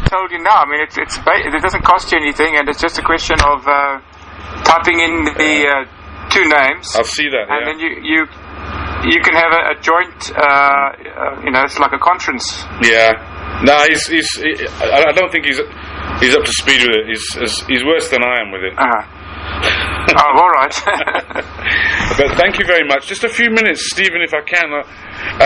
told you now. I mean, it doesn't cost you anything, and it's just a question of typing in the two names. I'll see that. And then you can have a joint. It's like a conference. Yeah. No, I don't think he's up to speed with it. He's worse than I am with it. Oh, all right. But thank you very much. Just a few minutes, Stephen, if I can.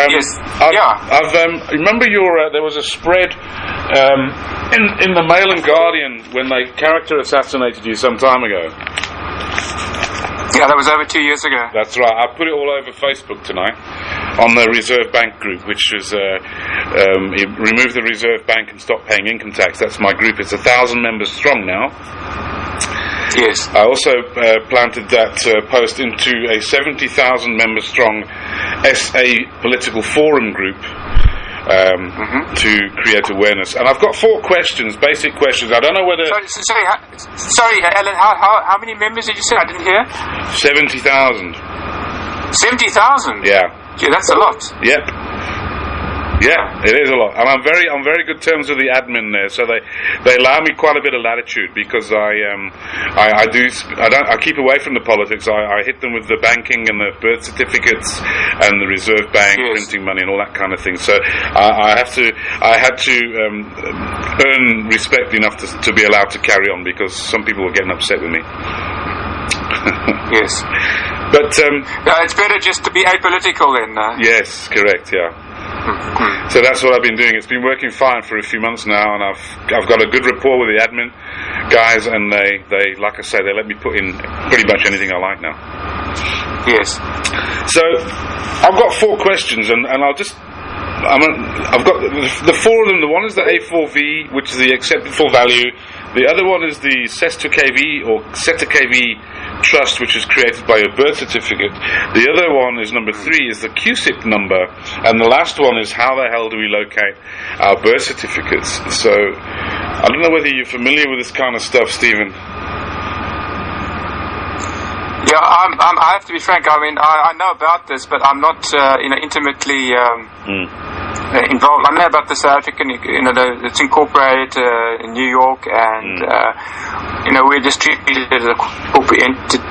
Yes. I've remember there was a spread in the Mail and Guardian when they character assassinated you some time ago. Yeah, that was over 2 years ago. That's right. I put it all over Facebook tonight on the Reserve Bank group, which is remove the Reserve Bank and stop paying income tax. That's my group. It's 1,000 members strong now. Yes. I also planted that post into a 70,000 member strong SA political forum group to create awareness. And I've got 4 questions, basic questions. I don't know whether... Sorry, Alan, how many members did you say? I didn't hear. 70,000. 70,000? Yeah. Yeah, that's a lot. Yep. Yeah, it is a lot, and I'm very good terms with the admin there. So they allow me quite a bit of latitude because I keep away from the politics. I hit them with the banking and the birth certificates and the Reserve Bank printing money and all that kind of thing. So I had to earn respect enough to be allowed to carry on because some people were getting upset with me. Yes, but it's better just to be apolitical then. Yes, correct. Yeah. So that's what I've been doing. It's been working fine for a few months now, and I've got a good rapport with the admin guys, and they like I say, they let me put in pretty much anything I like now. Yes. So I've got 4 questions, and I've got the 4 of them. The one is the A4V, which is the accepted full value. The other one is the SESTA KV or SETA KV trust, which is created by your birth certificate. The other one is number 3 is the QSIP number, and the last one is how the hell do we locate our birth certificates. So I don't know whether you're familiar with this kind of stuff, Stephen. Yeah, I have to be frank. I mean, I know about this, but I'm not intimately involved. I know about the South African, it's incorporated in New York, and we're just treated as a corporate entity.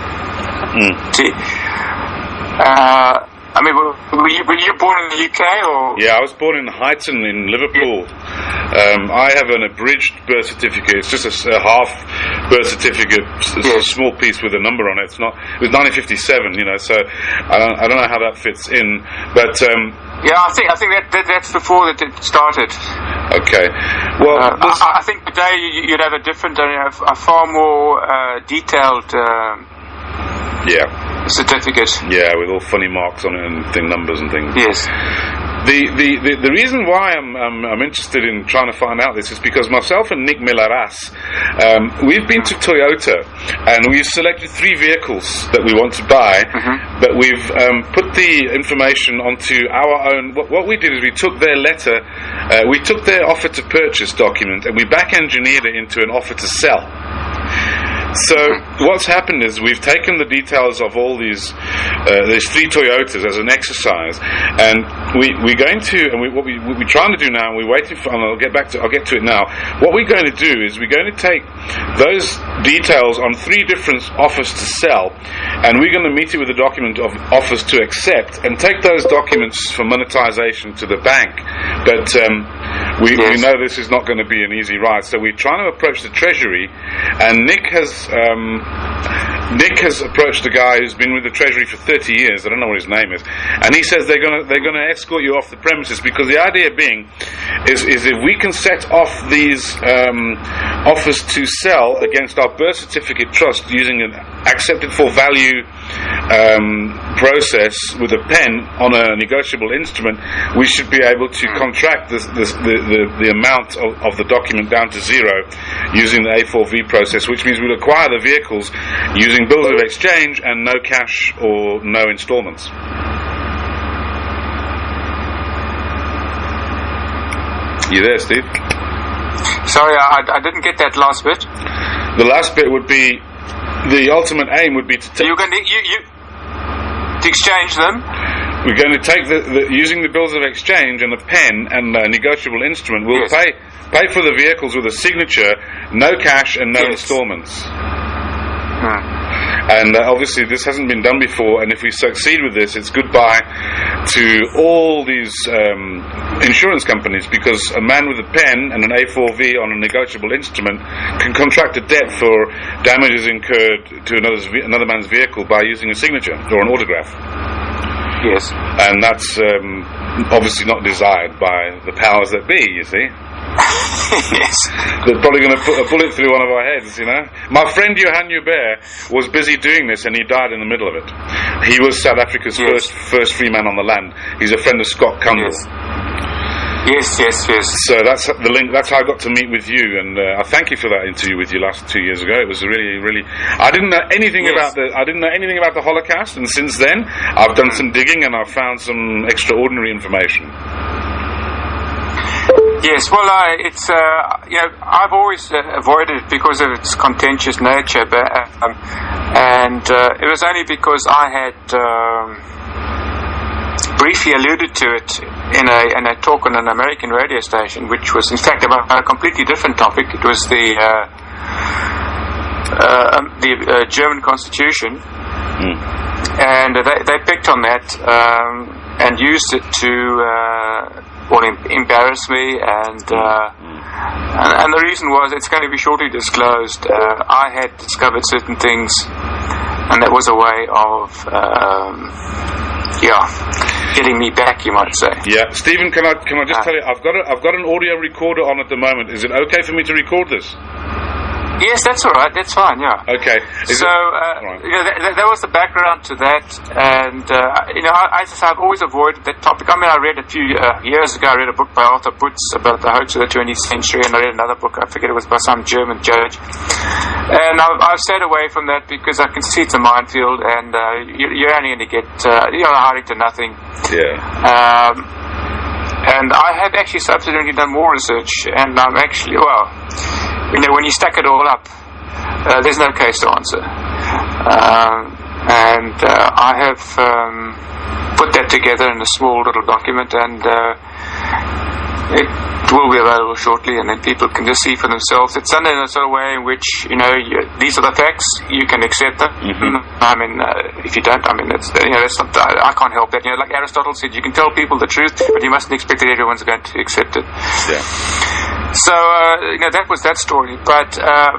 I mean, were you born in the UK or? Yeah, I was born in Highton in Liverpool. I have an abridged birth certificate. It's just a half birth certificate. It's a small piece with a number on it. It was 1957, so I don't know how that fits in, but. Yeah, I think that's before that it started. Okay. Well, I think today you'd have a different, a far more detailed certificate. Yeah, with all funny marks on it and numbers and things. Yes. The reason why I'm interested in trying to find out this is because myself and Nick Milaras, we've been to Toyota and we've selected 3 vehicles that we want to buy, but we've put the information onto our own. What we did is we took their letter, we took their offer to purchase document, and we back engineered it into an offer to sell. So what's happened is we've taken the details of all these 3 Toyotas as an exercise, and we're going to, and what we're trying to do now, and we're waiting for, and I'll get to it now. What we're going to do is we're going to take those details on 3 different offers to sell, and we're going to meet it with a document of offers to accept, and take those documents for monetization to the bank. But we know this is not going to be an easy ride, so we're trying to approach the Treasury, and Nick has approached a guy who's been with the Treasury for 30 years. I don't know what his name is, and he says they're going to escort you off the premises, because the idea being is if we can set off these offers to sell against our birth certificate trust using an accepted for value process with a pen on a negotiable instrument, we should be able to contract the amount of the document down to 0 using the A4V process, which means we'll acquire the vehicles using bills of exchange and no cash or no installments. You there, Steve? Sorry, I didn't get that last bit. The last bit would be, the ultimate aim would be to take... To exchange them? we're going to take using the bills of exchange and a pen and a negotiable instrument. We'll pay for the vehicles with a signature, no cash and no installments. And obviously this hasn't been done before, and if we succeed with this, it's goodbye to all these insurance companies, because a man with a pen and an A4V on a negotiable instrument can contract a debt for damages incurred to another man's vehicle by using a signature or an autograph. Yes. And that's obviously not desired by the powers that be, you see. Yes. They're probably going to put a bullet through one of our heads, you know. My friend Johan Hubert was busy doing this, and he died in the middle of it. He was South Africa's first free man on the land. He's a friend of Scott Cundall. Yes. So that's the link. That's how I got to meet with you, and I thank you for that interview with you last 2 years ago. It was really. I didn't know anything about the Holocaust, and since then I've done some digging and I've found some extraordinary information. Yes, well, it's I've always avoided it because of its contentious nature, but it was only because I had briefly alluded to it in a talk on an American radio station, which was in fact about a completely different topic. It was the German Constitution, and they picked on that and used it to embarrass me, and the reason was it's going to be shortly disclosed. I had discovered certain things, and that was a way of getting me back, you might say. Yeah, Stephen, can I just tell you, I've got an audio recorder on at the moment. Is it okay for me to record this? Yes, that's all right. That's fine. Yeah. Okay. That was the background to that, and I've always avoided that topic. I mean, I read a few years ago. I read a book by Arthur Putz about the hoax of the 20th century, and I read another book. I forget it was by some German judge. And I've stayed away from that because I can see it's a minefield, and you're only going to get hiding to nothing. Yeah. And I have actually subsequently done more research, and I'm actually when you stack it all up, there's no case to answer. And I have put that together in a small little document, and it will be available shortly, and then people can just see for themselves. It's done in a sort of way in which, these are the facts, you can accept them. I mean, if you don't, I mean, that's not, I can't help that. Like Aristotle said, you can tell people the truth, but you mustn't expect that everyone's going to accept it. Yeah. So, that was that story. But the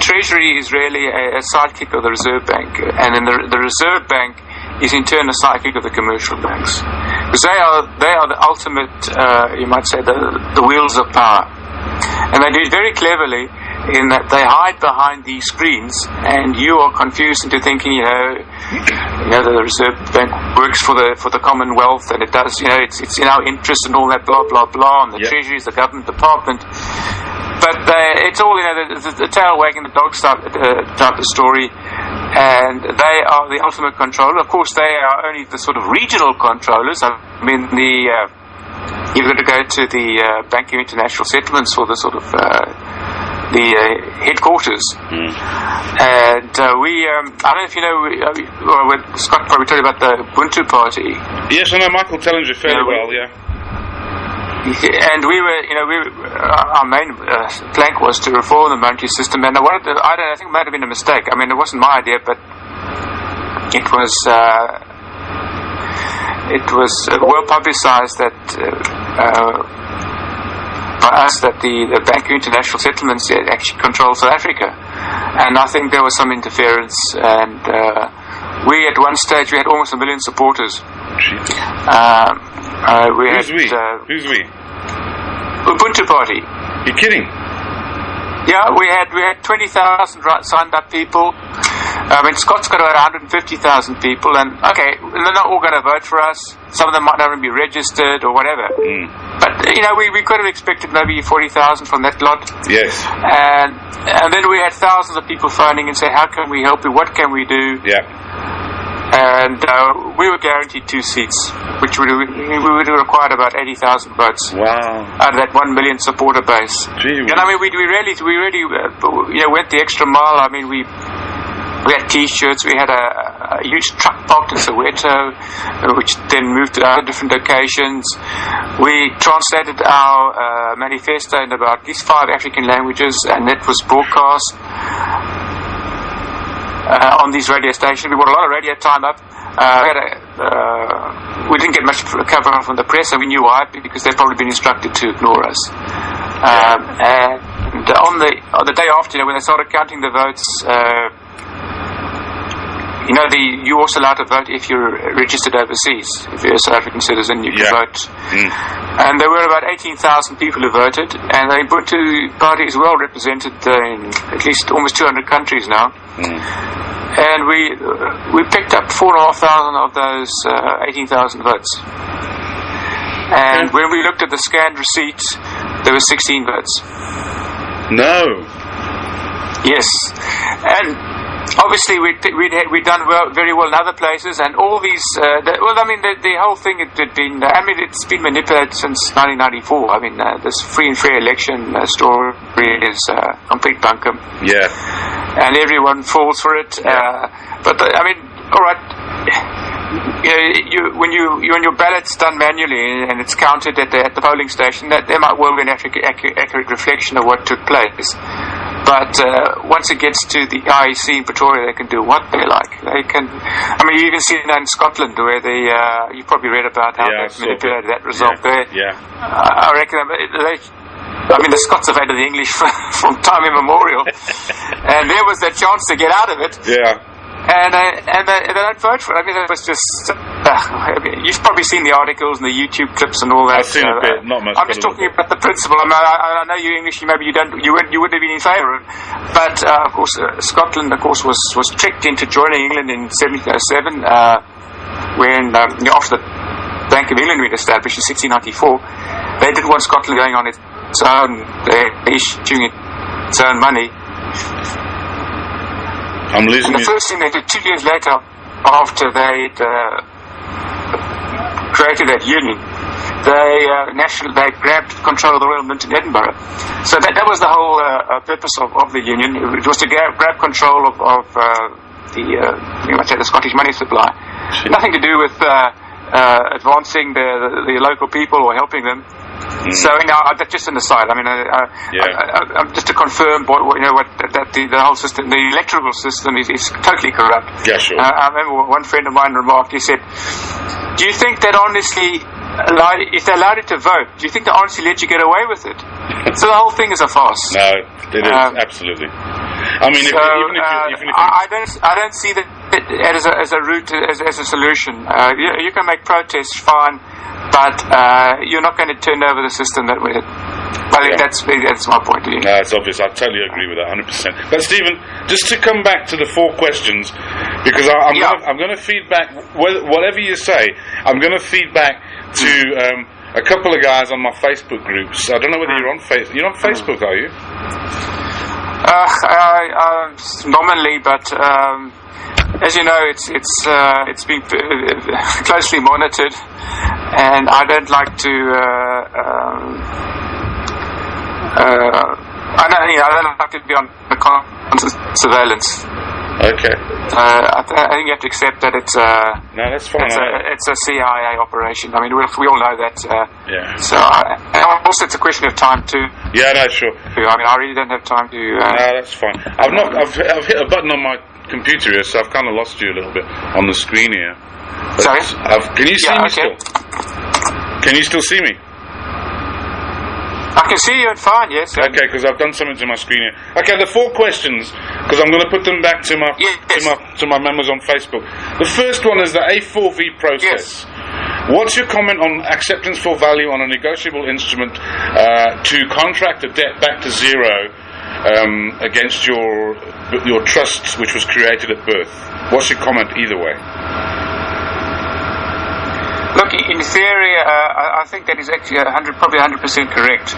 Treasury is really a sidekick of the Reserve Bank, and then the Reserve Bank is in turn a sidekick of the commercial banks, because they are the ultimate, you might say, the wheels of power, and they do it very cleverly in that they hide behind these screens, and you are confused into thinking, the Reserve Bank works for the Commonwealth, and it does, it's in our interest and all that blah blah blah, and the Treasury is the government department. But it's all, the tail wagging the dog type of story, and they are the ultimate controller. Of course, they are only the sort of regional controllers. I mean, you've got to go to the Bank of International Settlements for the sort of the headquarters. And we, I don't know if you know, Scott probably told you about the Ubuntu Party. Yes, I know Michael Tellinger fairly well, yeah. And we were, our main plank was to reform the monetary system, and I think it might have been a mistake. I mean, it wasn't my idea, but it was well publicized that by us that the Bank of International Settlements actually controls South Africa, and I think there was some interference, and we at one stage we had almost 1 million supporters. Who's we? Ubuntu Party. You're kidding? Yeah, we had 20,000 signed up people. I mean, Scott's got about 150,000 people, and okay, they're not all going to vote for us. Some of them might not even be registered or whatever. But we could have expected maybe 40,000 from that lot. Yes. And then we had thousands of people phoning and saying, "How can we help you? What can we do?" Yeah. And we were guaranteed 2 seats, which we would have required about 80,000 votes. Wow! Out of that 1 million supporter base. Gee, and I mean, we really went the extra mile. I mean, we We had T-shirts. We had a huge truck parked in Soweto, which then moved to other different locations. We translated our manifesto in about at least 5 African languages, and that was broadcast on these radio stations. We brought a lot of radio time up. We didn't get much cover from the press, and we knew why, because they'd probably been instructed to ignore us. And on the day after, when they started counting the votes, you're also allowed to vote if you're registered overseas. If you're a South African citizen, you can vote. And there were about 18,000 people who voted, and the Ubuntu Party is well represented in at least almost 200 countries now. And we picked up 4,500 of those 18,000 votes. And when we looked at the scanned receipts, there were 16 votes. No. Yes. And obviously we'd done very well in other places, and all these the whole thing it's been manipulated since 1994. This free and fair election story is complete bunkum, and everyone falls for it. All right, when your ballot's done manually and it's counted at the polling station, that there might well be an accurate reflection of what took place. But once it gets to the IEC in Pretoria, they can do what they like. They can. You even see it in Scotland, where you probably read about how they manipulated that result there. I reckon the Scots have hated the English from time immemorial, and there was that chance to get out of it. And they don't vote for it. It was just. You've probably seen the articles and the YouTube clips and all that. I've seen a bit, not much. I'm just talking about the principle. I know you English. Maybe you wouldn't have been in favour of it. But of course, Scotland, of course, was tricked into joining England in 1707 when after the Bank of England was established in 1694. They didn't want Scotland going on its own. They're issuing its own money. I'm losing the first thing they did 2 years later, after they'd created that union, they grabbed control of the Royal Mint in Edinburgh. So that was the whole purpose of the union. It was to grab control of the Scottish money supply. Nothing to do with advancing the local people or helping them. So that's just an aside. Just to confirm the whole system, the electoral system is totally corrupt. Yeah, sure. I remember one friend of mine remarked. He said, "Do you think that honestly, if they allowed it to vote, do you think they honestly let you get away with it?" So the whole thing is a farce. No, it is absolutely. I don't see that as a route, as a solution. You can make protests, fine, but you're not going to turn over the system that way. I think that's my point of view. No, it's obvious. I totally agree with that, 100%. But Stephen, just to come back to the 4 questions, because I'm going to feed back whatever you say. I'm going to feed back to a couple of guys on my Facebook groups. I don't know whether you're on Facebook. You're on Facebook, are you? Nominally, but as you know, it's been closely monitored, and I don't like to. I don't like to be on the constant surveillance. Okay. I think you have to accept that it's no, that's fine. It's a CIA operation. We all know that. So, also it's a question of time too. Yeah, no, sure. I really don't have time to. No, that's fine. I've hit a button on my computer here, so I've kind of lost you a little bit on the screen here. But sorry. Can you see me still? Can you still see me? I can see you fine, yes. Okay, because I've done something to my screen here. Okay, the 4 questions, because I'm going to put them back to my members on Facebook. The first one is the A4V process. Yes. What's your comment on acceptance for value on a negotiable instrument to contract a debt back to zero against your trust, which was created at birth? What's your comment either way? Look, in theory, I think that is actually probably 100% correct.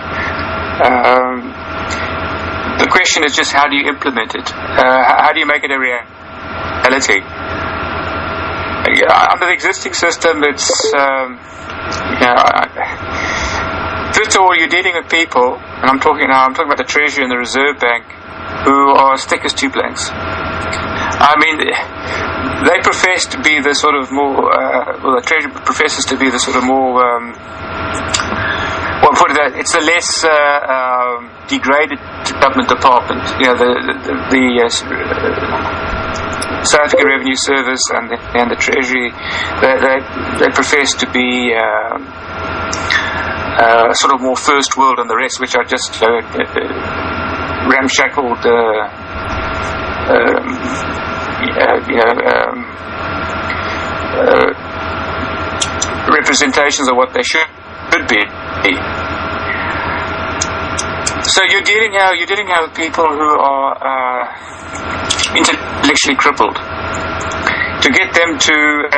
The question is just how do you implement it? How do you make it a reality? Under the existing system, it's first of all, you're dealing with people, and I'm talking about the Treasury and the Reserve Bank, who are stick as 2 planks. I mean, they profess to be the sort of more, the Treasury professes to be the sort of more, it's a less degraded government department. The South African Revenue Service and the Treasury, they profess to be sort of more first world than the rest, which are just ramshackled, representations of what they should be. So you're dealing here with people who are intellectually crippled. To get them to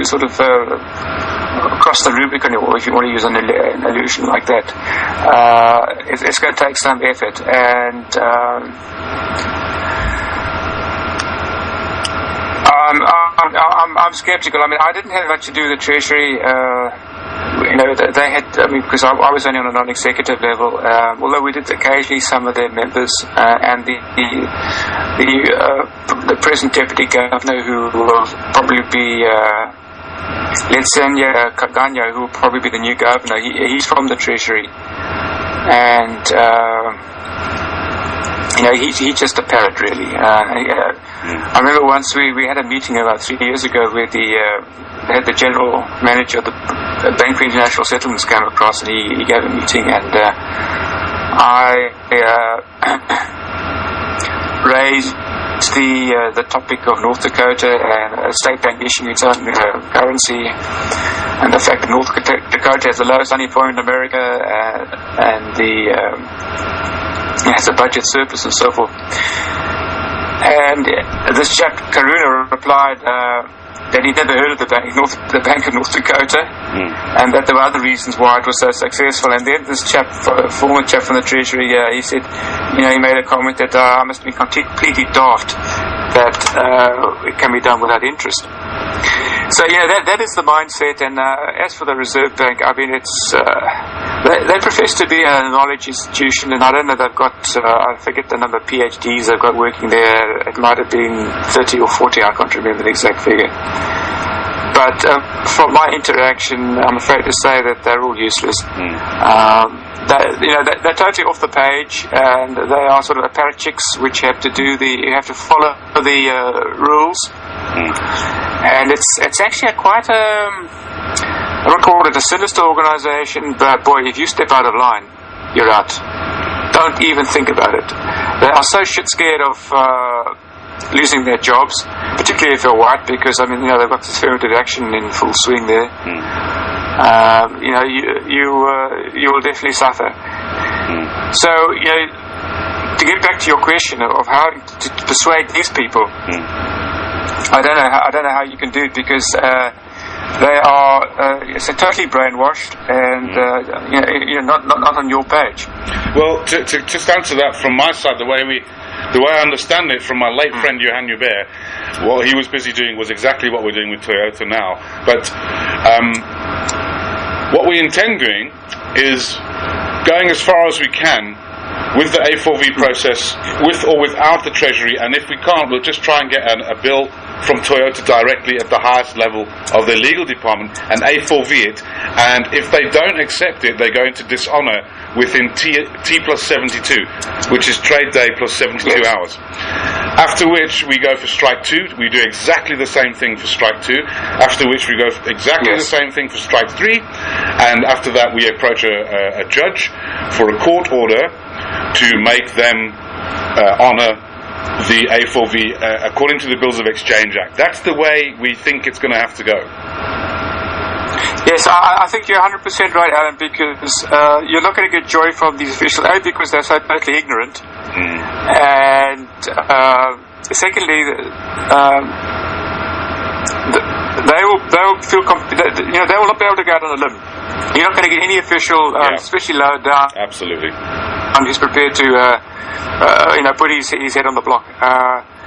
sort of cross the Rubicon, or if you want to use an illusion like that, it's going to take some effort. And I'm skeptical. I mean, I didn't have much to do with the Treasury. They had. I mean, because I was only on a non-executive level. Although we did occasionally some of their members, and the present deputy governor, who will probably be Letsenya Kaganya, who will probably be the new governor. He's from the Treasury, and he's just a parrot, really. I remember once we had a meeting about 3 years ago where the general manager of the Bank for International Settlements came across, and he gave a meeting, and I raised the topic of North Dakota and a state bank issuing its own currency, and the fact that North Dakota has the lowest unemployment in America, and has a budget surplus and so forth. And this chap Karuna replied that he'd never heard of the Bank of North Dakota, and that there were other reasons why it was so successful. And then this former chap from the Treasury, he said, he made a comment that I must be completely daft that it can be done without interest. So that is the mindset. And as for the Reserve Bank, I mean, it's they profess to be a knowledge institution, and I don't know, they've got I forget the number of PhDs they've got working there. It might have been 30 or 40, I can't remember the exact figure. But from my interaction, I'm afraid to say that they're all useless. They're totally off the page, and they are sort of apparatchiks which have to you have to follow the rules. And it's actually quite I won't call it a sinister organisation, but boy, if you step out of line, you're out. Don't even think about it. They are so shit scared of losing their jobs, particularly if they're white, because I mean, they've got this affirmative action in full swing there. You will definitely suffer. So to get back to your question of how to persuade these people, I don't know how you can do it, because they are so totally brainwashed, and not on your page. Well, to just answer that from my side, the way I understand it from my late friend Johan Hubert, what he was busy doing was exactly what we're doing with Toyota now. But what we intend doing is going as far as we can with the A4V process, with or without the Treasury, and if we can't, we'll just try and get a bill from Toyota directly at the highest level of their legal department and A4V it, and if they don't accept it, they go into dishonour within T plus 72, which is trade day plus 72 hours. After which we go for strike 2, we do exactly the same thing for strike 2, after which we go for exactly the same thing for strike 3, and after that we approach a judge for a court order to make them honour the A4V according to the Bills of Exchange Act. That's the way we think it's going to have to go. Yes, I think you're 100% right, Alan, because you're not going to get joy from these officials, A, because they're so totally ignorant, and secondly, they will feel they will not be able to go out on a limb. You're not going to get any official, especially lower down, absolutely, who's prepared to put his head on the block.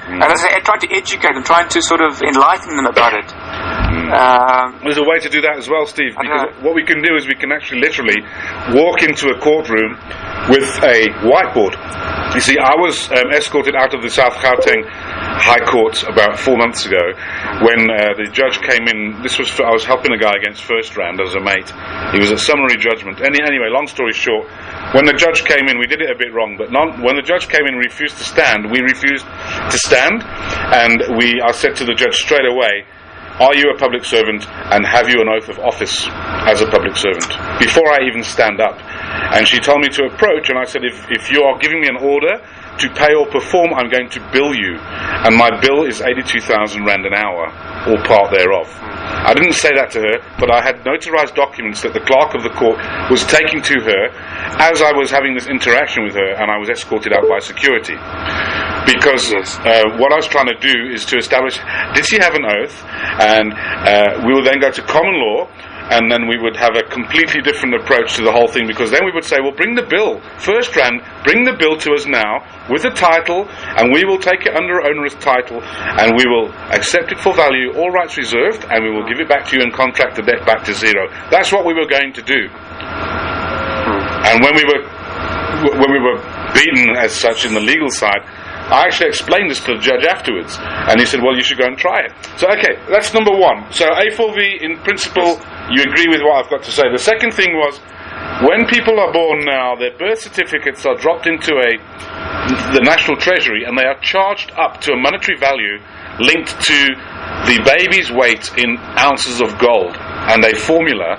And as I say, trying to educate them, trying to sort of enlighten them about it. There's a way to do that as well, Steve, because what we can do is we can actually literally walk into a courtroom with a whiteboard. You see, I was escorted out of the South Gauteng High Court about 4 months ago when the judge came in. I was helping a guy against First Round as a mate. He was a summary judgment. Anyway, long story short, when the judge came in, we did it a bit wrong, but when the judge came in and refused to stand, we refused to stand, and I said to the judge straight away, are you a public servant, and have you an oath of office as a public servant? Before I even stand up. And she told me to approach, and I said, if you are giving me an order to pay or perform, I'm going to bill you. And my bill is 82,000 Rand an hour, or part thereof. I didn't say that to her, but I had notarized documents that the clerk of the court was taking to her as I was having this interaction with her, and I was escorted out by security. Because what I was trying to do is to establish, did she have an oath? And we would then go to common law, and then we would have a completely different approach to the whole thing, because then we would say, well, bring the bill. First Rand, bring the bill to us now with a title, and we will take it under onerous title, and we will accept it for value, all rights reserved, and we will give it back to you and contract the debt back to zero. That's what we were going to do. And when we were beaten as such in the legal side, I actually explained this to the judge afterwards, and he said, well, you should go and try it. So, okay, that's number one. So, A4V, in principle, you agree with what I've got to say. The second thing was, when people are born now, their birth certificates are dropped into the National Treasury, and they are charged up to a monetary value linked to the baby's weight in ounces of gold, and a formula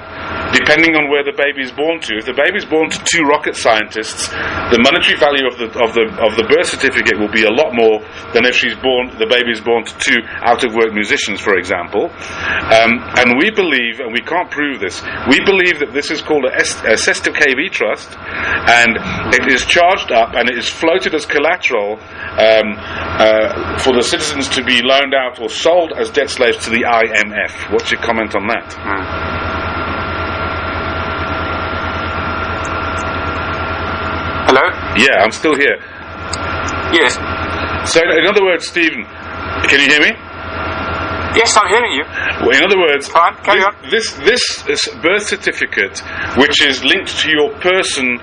depending on where the baby is born to. If the baby is born to 2 rocket scientists, the monetary value of the birth certificate will be a lot more than if the baby is born to 2 out-of-work musicians, for example. And we believe, and we can't prove this, we believe that this is called a Sester KB trust, and it is charged up and it is floated as collateral for the citizens to be loaned out or sold as debt slaves to the IMF. What's your comment on that? Hello? Yeah, I'm still here. Yes. So, in other words, Stephen, can you hear me? Yes, I'm hearing you. Well, in other words, fine, carry on. This birth certificate, which is linked to your person,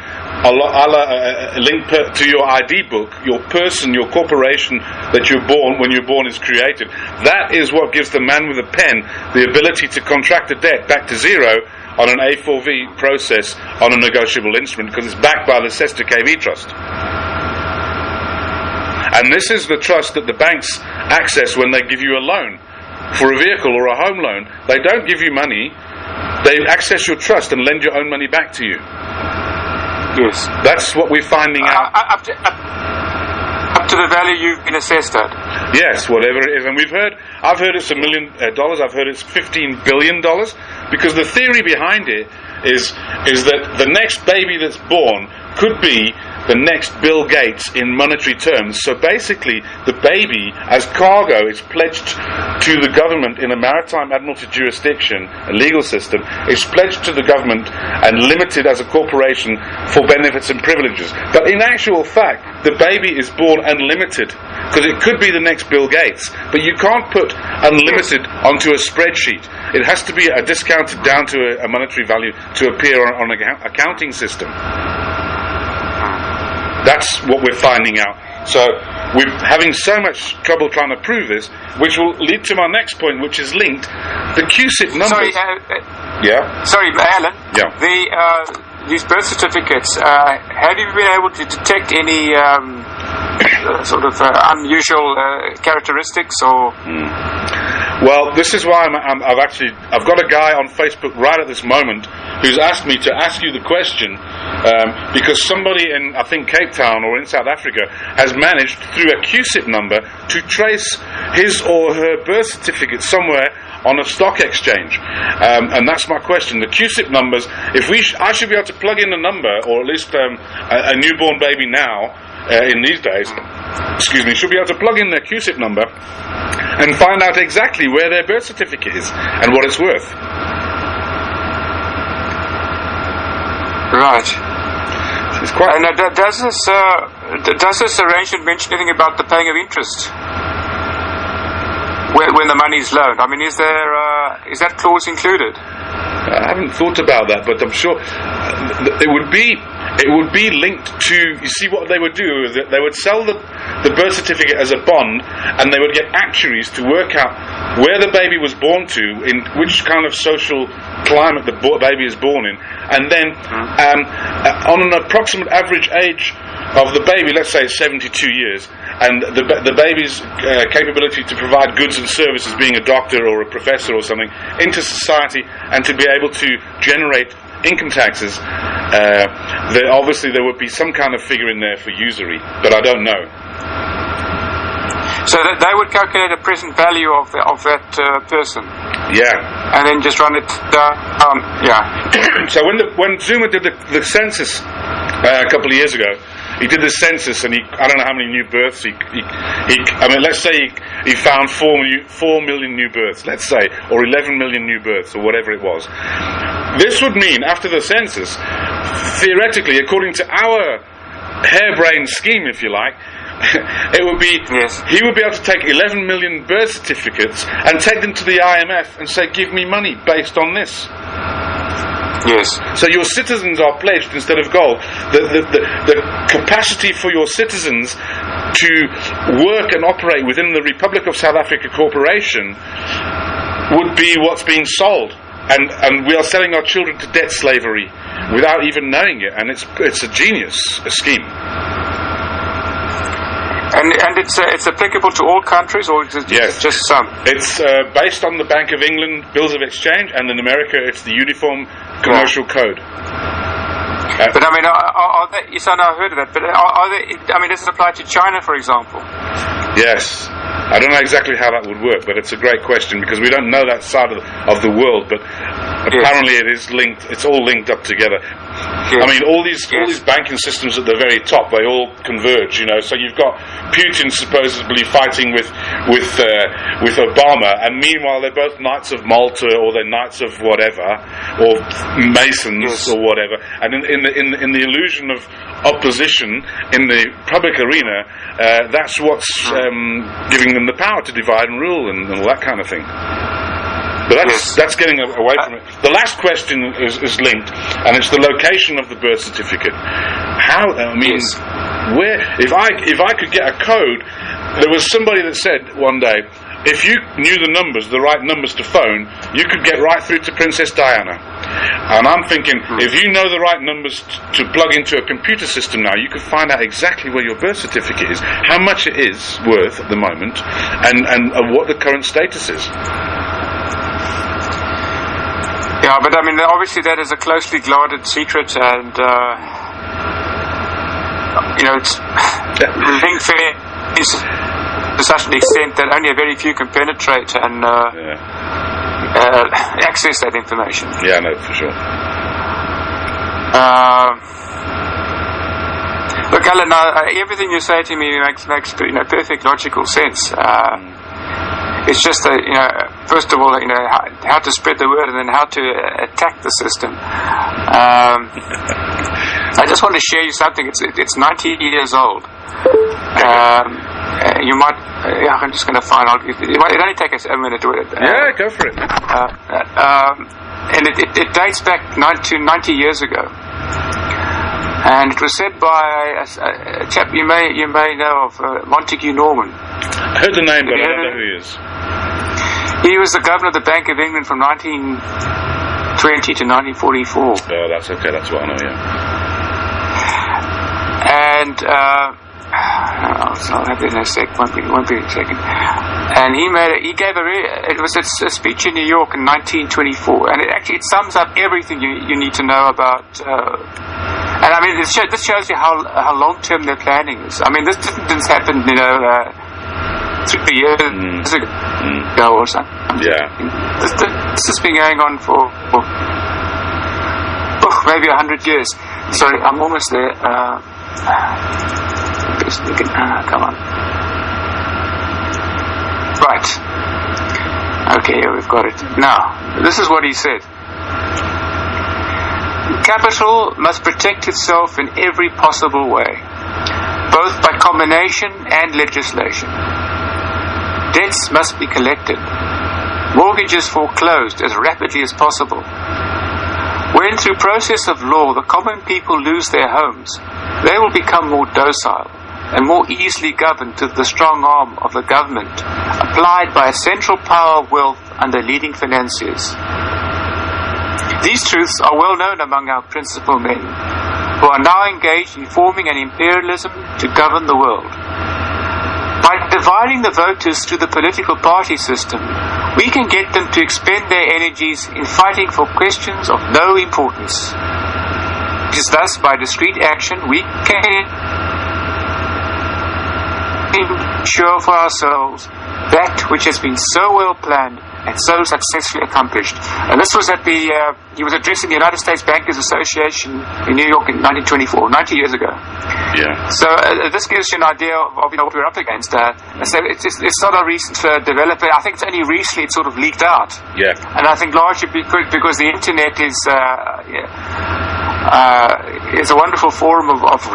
linked to your ID book, your person, your corporation that you're born, when you're born is created. That is what gives the man with a pen the ability to contract a debt back to zero on an A4V process on a negotiable instrument, because it's backed by the Sester KB trust. And this is the trust that the banks access when they give you a loan for a vehicle or a home loan. They don't give you money, they access your trust and lend your own money back to you. Yes. That's what we're finding out. Up to the value you've been assessed at. Yes, whatever it is. And I've heard it's $1 million, I've heard it's $15 billion, because the theory behind it is that the next baby that's born could be the next Bill Gates in monetary terms. So basically, the baby, as cargo, is pledged to the government in a maritime admiralty jurisdiction, a legal system, is pledged to the government and limited as a corporation for benefits and privileges. But in actual fact, the baby is born unlimited, because it could be the next Bill Gates. But you can't put unlimited onto a spreadsheet. It has to be discounted down to a monetary value to appear on an accounting system. That's what we're finding out. So we're having so much trouble trying to prove this, which will lead to my next point, which is linked. The QSIP numbers. Sorry, yeah. Sorry, Alan. Yeah. These birth certificates. Have you been able to detect any sort of unusual characteristics or? Well, this is why I've got a guy on Facebook right at this moment who's asked me to ask you the question, because somebody in, I think, Cape Town or in South Africa has managed through a QSIP number to trace his or her birth certificate somewhere on a stock exchange, and that's my question. The QSIP numbers, I should be able to plug in a number, or at least a newborn baby now in these days, should be able to plug in their QSIP number and find out exactly where their birth certificate is and what it's worth. Right. It's quite. And does this arrangement mention anything about the paying of interest? when the money's loaned. I mean, is that clause included? I haven't thought about that, but I'm sure it would be linked to. You see, what they would do is that they would sell the birth certificate as a bond, and they would get actuaries to work out where the baby was born to, in which kind of social climate the baby is born in, and then on an approximate average age of the baby, let's say it's 72 years, and the baby's capability to provide goods and services, being a doctor or a professor or something, into society, and to be able to generate income taxes, obviously there would be some kind of figure in there for usury, but I don't know. So that they would calculate a present value of that person. Yeah. And then just run it down. Yeah. So when Zuma did the census a couple of years ago, he did the census, and I don't know how many new births let's say he found 4 million new births, let's say, or 11 million new births, or whatever it was. This would mean, after the census, theoretically, according to our harebrained scheme, if you like, it would be, yes, he would be able to take 11 million birth certificates and take them to the IMF and say, give me money based on this. Yes. So your citizens are pledged instead of gold. The capacity for your citizens to work and operate within the Republic of South Africa Corporation would be what's being sold. And we are selling our children to debt slavery without even knowing it. And it's a genius, a scheme. And it's applicable to all countries, or is it just some? It's based on the Bank of England Bills of Exchange, and in America it's the Uniform Commercial Code. But I mean, are they? Yes, I know, I heard of that. But are they? I mean, does it apply to China, for example? Yes. I don't know exactly how that would work, but it's a great question, because we don't know that side of the world. But apparently, it is linked. It's all linked up together. Yes. I mean, all these banking systems at the very top, they all converge. You know, so you've got Putin supposedly fighting with Obama, and meanwhile they're both Knights of Malta, or they're Knights of whatever, or Masons, or whatever. And in the illusion of opposition in the public arena, that's what's giving them the power to divide and rule and all that kind of thing. But that's getting away from it. The last question is linked, and it's the location of the birth certificate. How? I mean, where? If I could get a code, there was somebody that said one day, if you knew the right numbers to phone, you could get right through to Princess Diana. And I'm thinking, if you know the right numbers to plug into a computer system now, you could find out exactly where your birth certificate is, how much it is worth at the moment, and what the current status is. Yeah, but I mean, obviously that is a closely guarded secret, and it's ring-fenced to such an extent that only a very few can penetrate and access that information. Yeah, no, for sure. Look, Alan, everything you say to me makes perfect logical sense. It's just that, first of all, how to spread the word, and then how to attack the system. I just want to share you something. It's 90 years old. You might. I'm just going to find out. It only take us a minute to it. Yeah, go for it. And it dates back to 90 years ago. And it was said by a chap you may know of, Montague Norman. I heard the name, but I don't know who he is. He was the governor of the Bank of England from 1920 to 1944. Oh, that's okay. That's what I know. Yeah. And I'll have it in a sec. Won't be a second. And he gave it was a speech in New York in 1924, and it sums up everything you need to know about. And I mean, this shows you how long term their planning is. I mean, this didn't happen, 3 years ago or something. Yeah. This has been going on for maybe 100 years. Sorry, I'm almost there. Come on. Right. Okay, here we've got it. Now, this is what he said. Capital must protect itself in every possible way, both by combination and legislation. Debts must be collected. Mortgages foreclosed as rapidly as possible. When through process of law the common people lose their homes, they will become more docile and more easily governed to the strong arm of the government, applied by a central power of wealth under leading financiers. These truths are well known among our principal men, who are now engaged in forming an imperialism to govern the world. By dividing the voters through the political party system, we can get them to expend their energies in fighting for questions of no importance. It is thus by discreet action we can ensure for ourselves that which has been so well planned and so successfully accomplished. And this was at he was addressing the United States Bankers Association in New York in 1924, 90 years ago. Yeah. So this gives you an idea of what we're up against. So it's not a recent development. I think it's only recently it sort of leaked out. Yeah. And I think largely because the internet is a wonderful forum of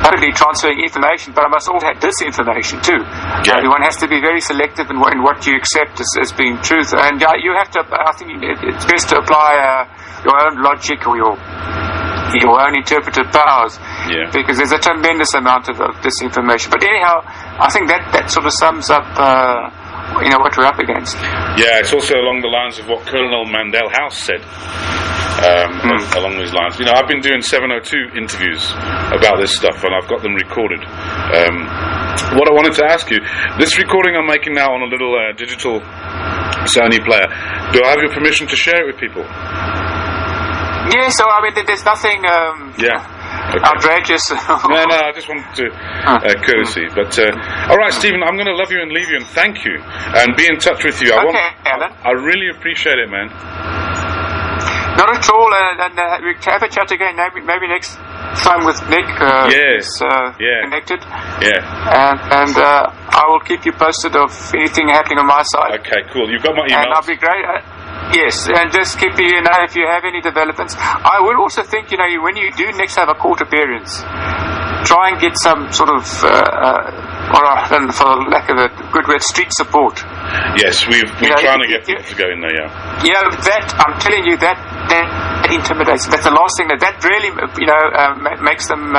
rapidly transferring information, but I must also have disinformation too. Yeah. One has to be very selective in what you accept as being truth, and you have to. I think it's best to apply your own logic or your own interpretive powers, because there's a tremendous amount of disinformation. But anyhow, I think that sort of sums up what we're up against. Yeah, it's also along the lines of what Colonel Mandel House said. Along these lines, I've been doing 702 interviews about this stuff, and I've got them recorded. What I wanted to ask you, this recording I'm making now on a little digital Sony player, do I have your permission to share it with people? Yeah, so I mean, there's nothing outrageous. No, I just wanted to courtesy. But all right, Stephen, I'm going to love you and leave you, and thank you, and be in touch with you. Alan. I really appreciate it, man. Not at all, and we have a chat again. Maybe next time with Nick. Is connected. Yeah. And I will keep you posted of anything happening on my side. Okay, cool. You've got my email. And I'll be great. Yes, and just keep you know if you have any developments. I would also think when you do next have a court appearance, try and get some sort of, for lack of a good word, street support. Yes, we're trying to get people to go in there. Yeah. That I'm telling you that intimidates. That's the last thing that really makes them.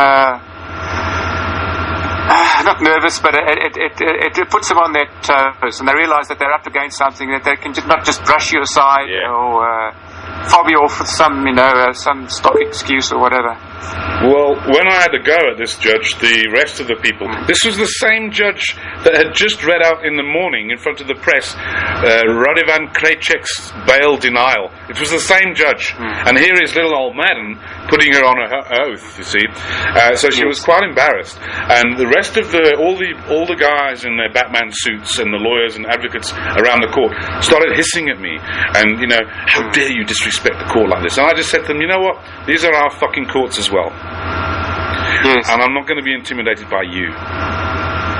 Not nervous, but it puts them on their toes, and they realise that they're up against something that they can not just brush you aside or fob you off with some stock excuse or whatever. Well, when I had a go at this judge, the rest of the people, this was the same judge that had just read out in the morning in front of the press Radovan Krejcik's bail denial. It was the same judge, and here is little old Madden putting her on her oath. You see, so she was quite embarrassed, and the rest of all the guys in their Batman suits and the lawyers and advocates around the court started hissing at me, and how dare you disrespect the court like this? And I just said to them, you know what? These are our fucking courts as well. Yes. And I'm not going to be intimidated by you.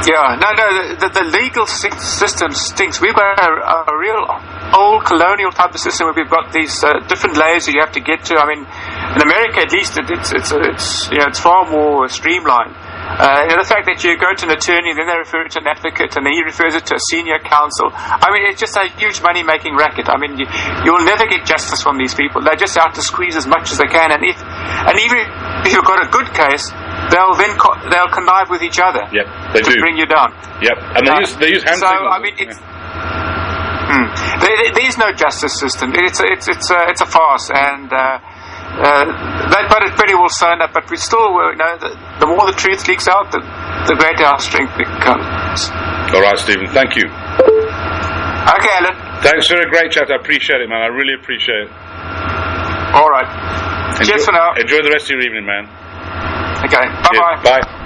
Yeah, no, the legal system stinks. We've got a real old colonial type of system where we've got these different layers that you have to get to. I mean, in America at least it's far more streamlined. The fact that you go to an attorney, then they refer it to an advocate, and then he refers it to a senior counsel. I mean, it's just a huge money-making racket. I mean, you'll never get justice from these people. They're just out to squeeze as much as they can, and even if you've got a good case, they'll connive with each other. Yep, they do. To bring you down. Yep, and they use hand signals. So I mean, there's no justice system. It's a farce, and. They've got it pretty well sewn up, but we still, the more the truth leaks out, the greater our strength becomes. All right, Stephen, thank you. Okay, Alan. Thanks for a great chat. I appreciate it, man. I really appreciate it. All right. Cheers for now. Enjoy the rest of your evening, man. Okay. Bye-bye. Cheers. Bye.